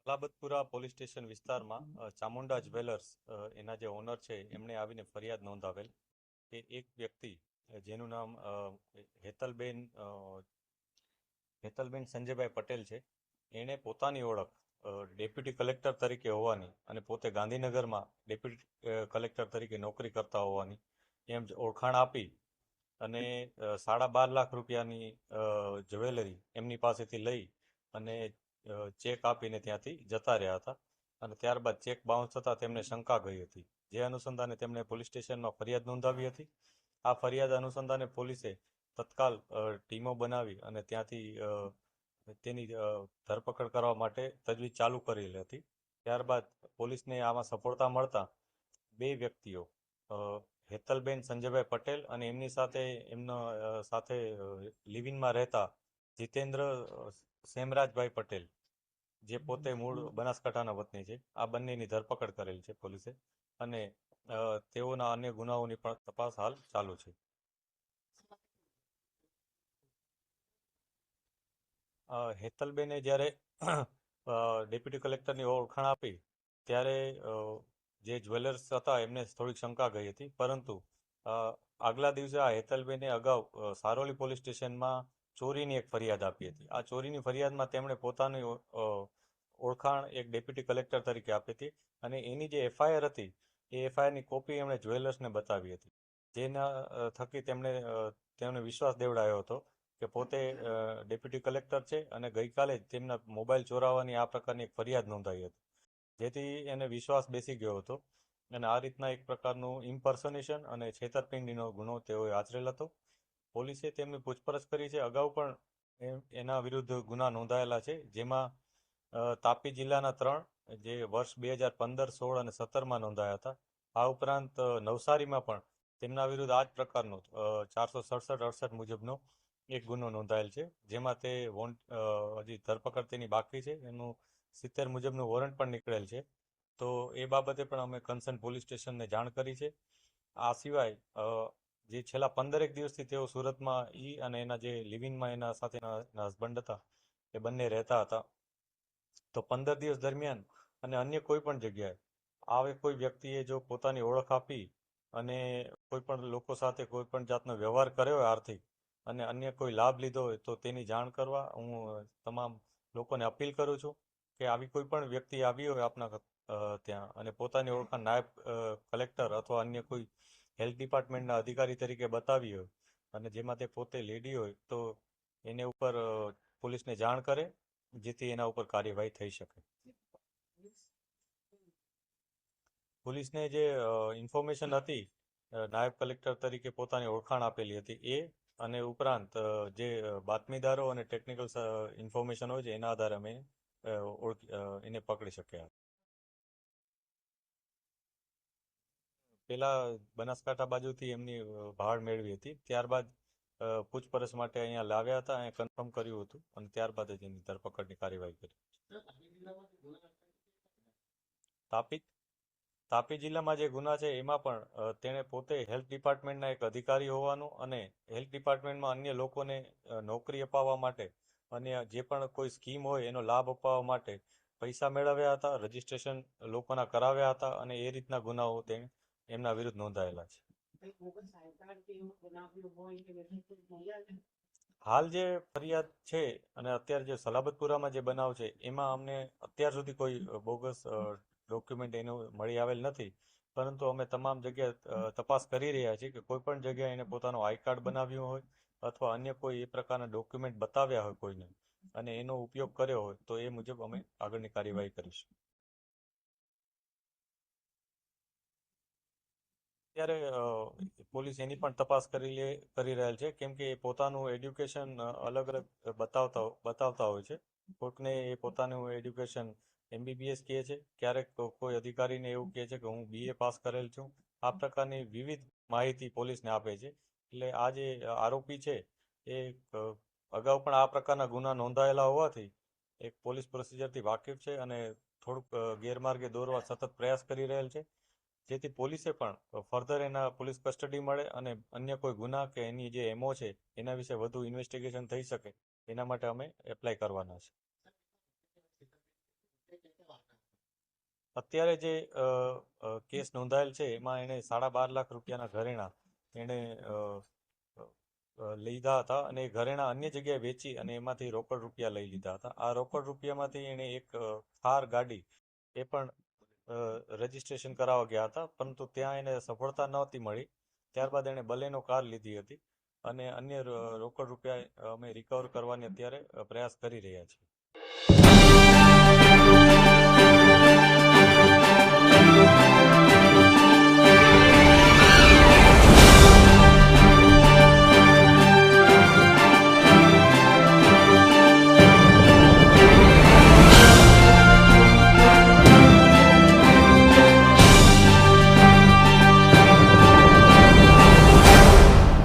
Salabatpura police station વિસ્તારમાં Chamunda jewellers એના જે ઓનર છે એમણે આવીને ફરિયાદ નોંધાવેલ કે એક વ્યક્તિ જેનું નામ હેતલબેન સંજયભાઈ પટેલ છે. એણે પોતાની ઓળખ ડેપ્યુટી કલેક્ટર તરીકે હોવાની અને પોતે ગાંધીનગરમાં ડેપ્યુટી કલેક્ટર તરીકે નોકરી કરતા હોવાની એમ ઓળખાણ આપી અને 12.5 લાખ રૂપિયાની જ્વેલરી એમની પાસેથી લઈ અને ચેક આપીને ત્યાંથી જતા રહ્યા હતા. અને ત્યારબાદ ચેક બાઉન્સ થતાં તેમને શંકા ગઈ હતી, જે અનુસંધાને તેમણે પોલીસ સ્ટેશનમાં ફરિયાદ નોંધાવી હતી. આ ફરિયાદ અનુસંધાને પોલીસે તત્કાલ ટીમો બનાવી અને ત્યાંથી તેની ધરપકડ કરવા માટે તજવીજ ચાલુ કરેલી હતી. ત્યારબાદ પોલીસને આમાં સફળતા મળતા બે વ્યક્તિઓ હેતલબેન સંજયભાઈ પટેલ અને એમની સાથે લિવિંગમાં રહેતા જીતેન્દ્ર સેમરાજભાઈ પટેલ, જે પોતે મૂળ બનાસકાંઠાના વતની છે, આ બંનેની ધરપકડ કરેલ છે પોલીસે અને તેઓના અન્ય ગુનાઓની પણ તપાસ હાલ ચાલુ છે. હેતલબેને જ્યારે ડેપ્યુટી કલેક્ટરની ઓળખાણ આપી ત્યારે જે જ્વેલર્સ હતા એમને થોડીક શંકા ગઈ હતી, પરંતુ આગલા દિવસે આ હેતલબેને અગાઉ સારોલી પોલીસ સ્ટેશનમાં ચોરીની એક ફરિયાદ આપી હતી. આ ચોરીની ફરિયાદમાં તેમણે પોતાની ઓળખાણ એક ડેપ્યુટી કલેક્ટર તરીકે આપી હતી અને એની જે એફઆઈઆર હતી એ એફઆઈઆરની કોપી એમણે જ્વેલર્સને બતાવી હતી, જેના થકી તેમને વિશ્વાસ દેવડાયો હતો કે પોતે ડેપ્યુટી કલેક્ટર છે અને ગઈકાલે જ તેમના મોબાઈલ ચોરાવવાની આ પ્રકારની એક ફરિયાદ નોંધાઈ હતી, જેથી એને વિશ્વાસ બેસી ગયો હતો અને આ રીતના એક પ્રકારનું ઇમ્પર્સનેશન અને છેતરપિંડીનો ગુનો તેઓએ આચરેલ હતો. પોલીસે તેમની પૂછપરછ કરી છે. અગાઉ પણ એના વિરુદ્ધ ગુના નોંધાયેલા છે, જેમાં તાપી જિલ્લાના 3, જે વર્ષ 2015, 16 અને 17માં નોંધાયા હતા. આ ઉપરાંત નવસારીમાં પણ તેમના વિરુદ્ધ આ જ પ્રકારનો 467-68 મુજબનો એક ગુનો નોંધાયેલ છે, જેમાં તે હજી ધરપકડ તેની બાકી છે. એનું 70 મુજબનું વોરંટ પણ નીકળેલ છે. તો એ બાબતે પણ અમે કન્સર્ન પોલીસ સ્ટેશનને જાણ કરી છે. આ સિવાય જે છેલ્લા 15 દિવસથી તેઓ સુરતમાં અને એના જે લિવિંગમાં એના સાથેના હસબન્ડ હતા એ બંને રહેતા હતા. તો 15 દિવસ દરમિયાન અને અન્ય કોઈ પણ જગ્યાએ આવે કોઈ વ્યક્તિએ જો પોતાની ઓળખ આપી અને કોઈ પણ લોકો સાથે કોઈ પણ જાતનો વ્યવહાર કર્યો હોય આર્થિક અને અન્ય કોઈ લાભ લીધો હોય તો તેની જાણ કરવા હું તમામ લોકોને અપીલ કરું છું કે આવી કોઈ પણ વ્યક્તિ આવી હોય આપના ત્યાં અને પોતાની ઓળખાણ નાયબ કલેક્ટર અથવા અન્ય કોઈ હેલ્થ ડિપાર્ટમેન્ટના અધિકારી તરીકે બતાવી હોય અને જેમાં તે પોતે લેડી હોય તો એને ઉપર પોલીસને જાણ કરે, જેથી એના ઉપર કાર્યવાહી થઈ શકે. પોલીસને જે ઇન્ફોર્મેશન હતી નાયબ કલેક્ટર તરીકે પોતાની ઓળખાણ આપેલી હતી એ અને ઉપરાંત જે બાતમીદારો અને ટેકનિકલ ઇન્ફોર્મેશન હોય છે એના આધારે અમે એને પકડી શક્યા. પેલા બનાસકાંઠા બાજુથી એમની ભાળ મેળવી હતી, ત્યારબાદ પૂછપરછ માટે અહીંયા લાવ્યા હતા, અહીંયા કન્ફર્મ કર્યું હતું અને ત્યારબાદ જ એની ધરપકડની કાર્યવાહી કરી. તાપી જિલ્લામાં જે ગુના છે એમાં પણ તેણે પોતે હેલ્થ ડિપાર્ટમેન્ટના એક અધિકારી હોવાનું અને હેલ્થ ડિપાર્ટમેન્ટમાં અન્ય લોકોને નોકરી અપાવવા માટે અને જે પણ કોઈ સ્કીમ હોય એનો લાભ અપાવવા માટે પૈસા મેળવ્યા હતા, રજીસ્ટ્રેશન લોકોના કરાવ્યા હતા અને એ રીતના ગુનાઓ તેણે એમના વિરુદ્ધ નોંધાયેલા છે. હાલ જે ફરિયાદ છે અને અત્યારે જે સલાબતપુરામાં જે બનાવ છે એમાં અમને અત્યાર સુધી કોઈ બોગસ ડોક્યુમેન્ટ એનું મળી આવેલ નથી, પરંતુ અમે તમામ જગ્યાએ તપાસ કરી રહ્યા છીએ કે કોઈ પણ જગ્યાએ એને પોતાનું આઈ કાર્ડ બનાવ્યું હોય અથવા અન્ય કોઈ એ પ્રકારના ડોક્યુમેન્ટ બતાવ્યા હોય કોઈને અને એનો ઉપયોગ કર્યો હોય તો એ મુજબ અમે આગળની કાર્યવાહી કરીશું. અત્યારે પોલીસ એની પણ તપાસ કરી રહેલ છે, કેમ કે એ પોતાનું એડ્યુકેશન અલગ અલગ બતાવતા હોય છે. કોઈકને એ પોતાનું એડ્યુકેશન MBBS કહે છે, ક્યારેક કોઈ અધિકારીને એવું કહે છે કે હું BA પાસ કરેલ છું. આ પ્રકારની વિવિધ માહિતી પોલીસને આપે છે. એટલે આ જે આરોપી છે એ અગાઉ પણ આ પ્રકારના ગુના નોંધાયેલા હોવાથી એક પોલીસ પ્રોસિજરથી વાકેફ છે અને થોડુંક ગેરમાર્ગે દોરવા સતત પ્રયાસ કરી રહેલ છે, જેથી પોલીસે પણ ફર્ધર એના પોલીસ કસ્ટડી મળે અને અન્ય કોઈ ગુના કે એની જે એમઓ છે એના વિશે વધુ ઇન્વેસ્ટિગેશન થઈ શકે એના માટે અમે એપ્લાય કરવાના છે. અત્યારે જે કેસ નોંધાયેલ છે એમાં એણે 12.5 લાખ રૂપિયાના ઘરેણાં એણે લીધા હતા અને એ ઘરેણાં અન્ય જગ્યાએ વેચી અને એમાંથી રોકડ રૂપિયા લઈ લીધા હતા. આ રોકડ રૂપિયામાંથી એણે એક થાર ગાડી એ પણ રજીસ્ટ્રેશન કરાવવા ગયા હતા, પરંતુ ત્યાં એને સફળતા નહોતી મળી. ત્યારબાદ એણે બલેનો કાર લીધી હતી અને અન્ય રોકડ રૂપિયા અમે રિકવર કરવાની અત્યારે પ્રયાસ કરી રહ્યા છીએ.